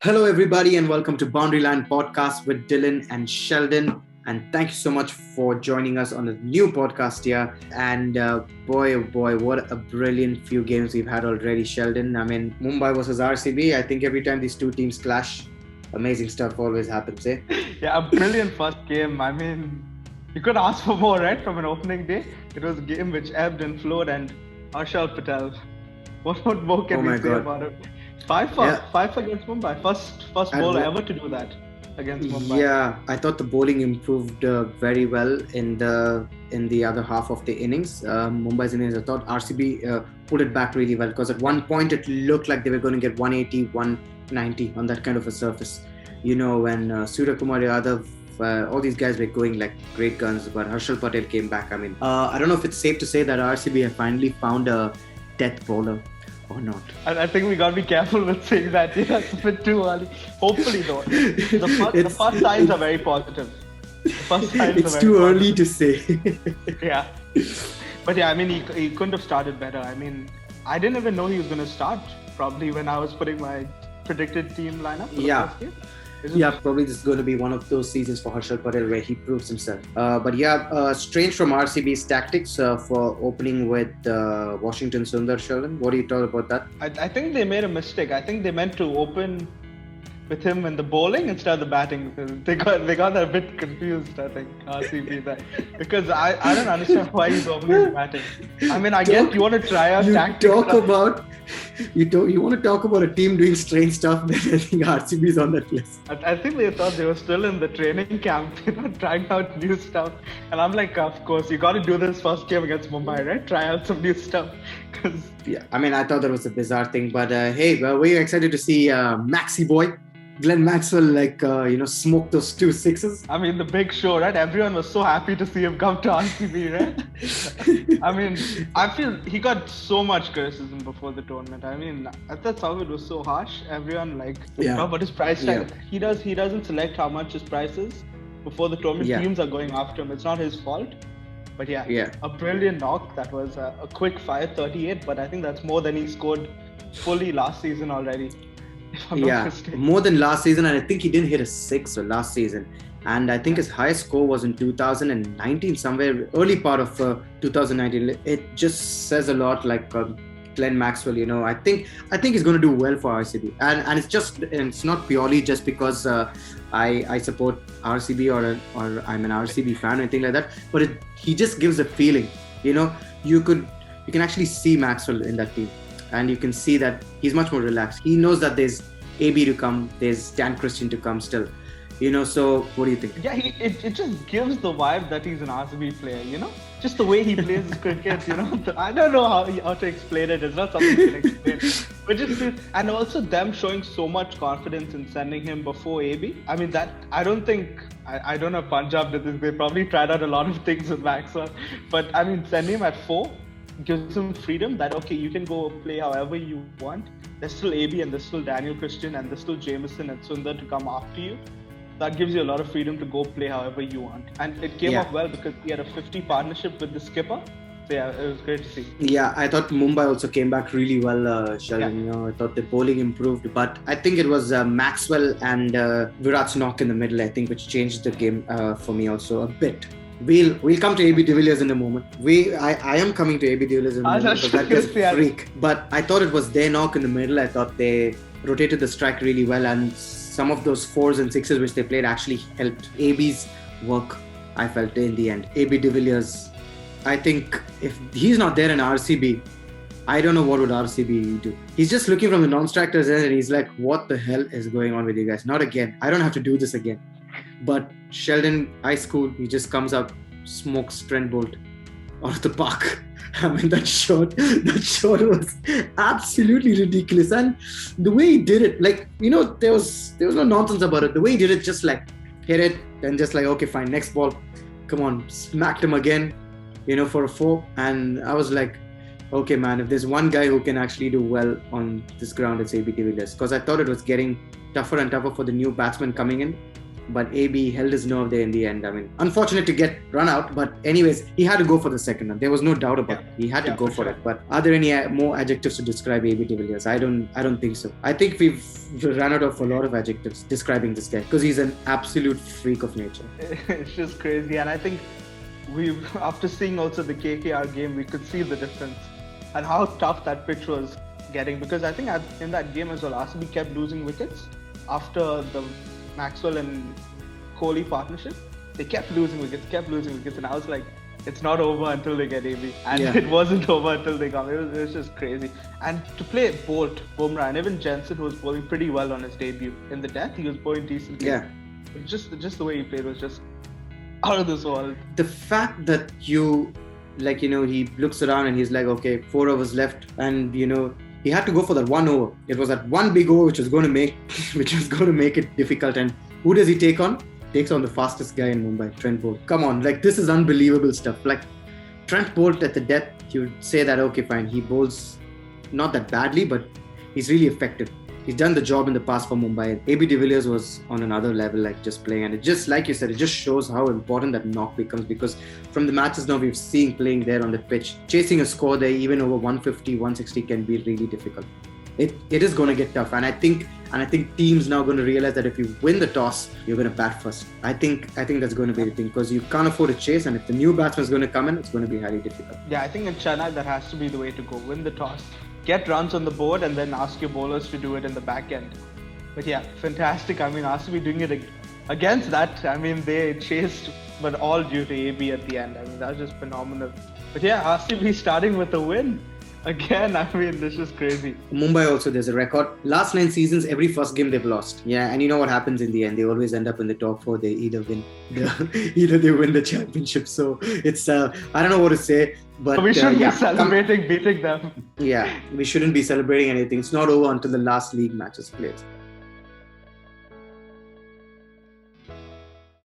Hello, everybody, and welcome to Boundary Line Podcast with Dillon and Sheldon. And thank you so much for joining us on a new podcast here. And boy, oh boy, what a brilliant few games we've had already, Sheldon. I mean, Mumbai versus RCB. I think every time these two teams clash, amazing stuff always happens, eh? Yeah, a brilliant first game. I mean, you could ask for more, right? From an opening day, it was a game which ebbed and flowed. And Harshal Patel, what more can we say about it? Five against Mumbai. First bowler ever to do that against Mumbai. Yeah, I thought the bowling improved very well in the other half of the innings. Mumbai's innings, I thought RCB put it back really well because at one point it looked like they were going to get 180, 190 on that kind of a surface. You know, when Surya Kumar Yadav, all these guys were going like great guns, but Harshal Patel came back. I mean, I don't know if it's safe to say that RCB have finally found a death bowler or not. I think we got to be careful with saying that. Yeah, it's a bit too early. Hopefully, though. The first signs are very positive. It's too early to say. Yeah. But yeah, I mean, he couldn't have started better. I mean, I didn't even know he was going to start probably when I was putting my predicted team lineup for the first game. Probably this is going to be one of those seasons for Harshal Patel where he proves himself. Strange from RCB's tactics for opening with Washington Sundar, Sheldon. What do you thought about that? I think they made a mistake. I think they meant to open with him in the bowling instead of the batting. They got a bit confused, I think, RCB that. Because I don't understand why he's opening batting. I mean, I guess you want to try out tactics. You want to talk about a team doing strange stuff, then I think RCB is on that list. I think they thought they were still in the training camp, trying out new stuff. And I'm like, of course, you got to do this first game against Mumbai, right? Try out some new stuff. Yeah, I mean, I thought that was a bizarre thing. But hey, were you excited to see Maxi boy? Glenn Maxwell, smoked those 2 sixes. I mean, the big show, right? Everyone was so happy to see him come to RCB, right? I mean, I feel he got so much criticism before the tournament. I mean, I thought some of it was so harsh. Everyone about his price tag. Yeah. He doesn't select how much his price is before the tournament. Yeah. Teams are going after him. It's not his fault. But a brilliant knock. That was a quick fire, 38. But I think that's more than he scored fully last season already. More than last season, and I think he didn't hit a 6 last season. And I think his highest score was in 2019, somewhere early part of 2019. It just says a lot, like Glenn Maxwell. I think he's going to do well for RCB, and it's not purely just because I support RCB or I'm an RCB fan or anything like that. But he just gives a feeling. You can actually see Maxwell in that team. And you can see that he's much more relaxed. He knows that there's AB to come, there's Dan Christian to come still. So what do you think? Yeah, it just gives the vibe that he's an RCB player, Just the way he plays his cricket, I don't know how to explain it. It's not something you can explain. And also them showing so much confidence in sending him before AB. I mean, that I don't know if Punjab did this. They probably tried out a lot of things with Maxwell. But I mean, sending him at 4 gives him freedom that, okay, you can go play however you want. There's still AB and there's still Daniel Christian and there's still Jameson and Sundar to come after you. That gives you a lot of freedom to go play however you want. And it came off well because he had a 50 partnership with the skipper. So it was great to see. Yeah, I thought Mumbai also came back really well, Sheldon. Yeah. I thought the bowling improved, but I think it was Maxwell and Virat's knock in the middle, I think, which changed the game for me also a bit. We'll come to AB de Villiers in a moment. I am coming to AB de Villiers in a moment because that guy's a freak. But I thought it was their knock in the middle. I thought they rotated the strike really well, and some of those 4s and 6s which they played actually helped AB's work, I felt, in the end. AB de Villiers, I think if he's not there in RCB, I don't know what would RCB do. He's just looking from the non-strikers and he's like, what the hell is going on with you guys? Not again. I don't have to do this again. But Sheldon, high school, he just comes up, smokes Trent Bolt out of the park. I mean, that shot was absolutely ridiculous. And the way he did it, there was no nonsense about it. The way he did it, just like hit it, then just like, okay, fine, next ball, come on, smacked him again, for a 4. And I was like, okay, man, if there's one guy who can actually do well on this ground, it's AB de Villiers. Because I thought it was getting tougher and tougher for the new batsmen coming in. but AB held his nerve there in the end. I mean, unfortunate to get run out, but anyways, he had to go for the second run. There was no doubt about it. He had to go for it. But are there any more adjectives to describe AB de Villiers? I don't think so. I think we've run out of a lot of adjectives describing this guy because he's an absolute freak of nature. It's just crazy, and I think after seeing also the KKR game, we could see the difference and how tough that pitch was getting, because I think in that game as well, RCB kept losing wickets after the Maxwell and Kohli partnership. They kept losing wickets, and I was like, it's not over until they get AB, and it wasn't over until they got. It was just crazy. And to play Bolt, Bumrah, and even Jensen, who was bowling pretty well on his debut in the death, he was bowling decently. Yeah, just the way he played was just out of this world. The fact that he looks around and he's like, okay, 4 overs left, and he had to go for that 1 over. It was that one big over which was going to make it difficult. And who does he take on? Takes on the fastest guy in Mumbai, Trent Bolt. Come on, this is unbelievable stuff. Trent Bolt at the death, you would say that, okay, fine, he bowls not that badly, but he's really effective. He's done the job in the past for Mumbai. AB de Villiers was on another level, just playing. And it just, like you said, it just shows how important that knock becomes, because from the matches now we've seen playing there on the pitch, chasing a score there even over 150, 160 can be really difficult. It is going to get tough, and I think teams now going to realize that if you win the toss, you're going to bat first. I think that's going to be the thing, because you can't afford to chase, and if the new batsman is going to come in, it's going to be highly difficult. Yeah, I think in Chennai that has to be the way to go. Win the toss, get runs on the board, and then ask your bowlers to do it in the back end. But yeah, fantastic. I mean, RCB doing it against that. I mean, they chased, but all due to AB at the end. I mean, that was just phenomenal. But yeah, RCB starting with a win. Again, I mean, this is crazy. Mumbai also, there's a record. Last 9 seasons, every first game they've lost. Yeah, and you know what happens in the end? They always end up in the top 4. They either win the championship. So it's, I don't know what to say. But we shouldn't be celebrating beating them. Yeah, we shouldn't be celebrating anything. It's not over until the last league match is played.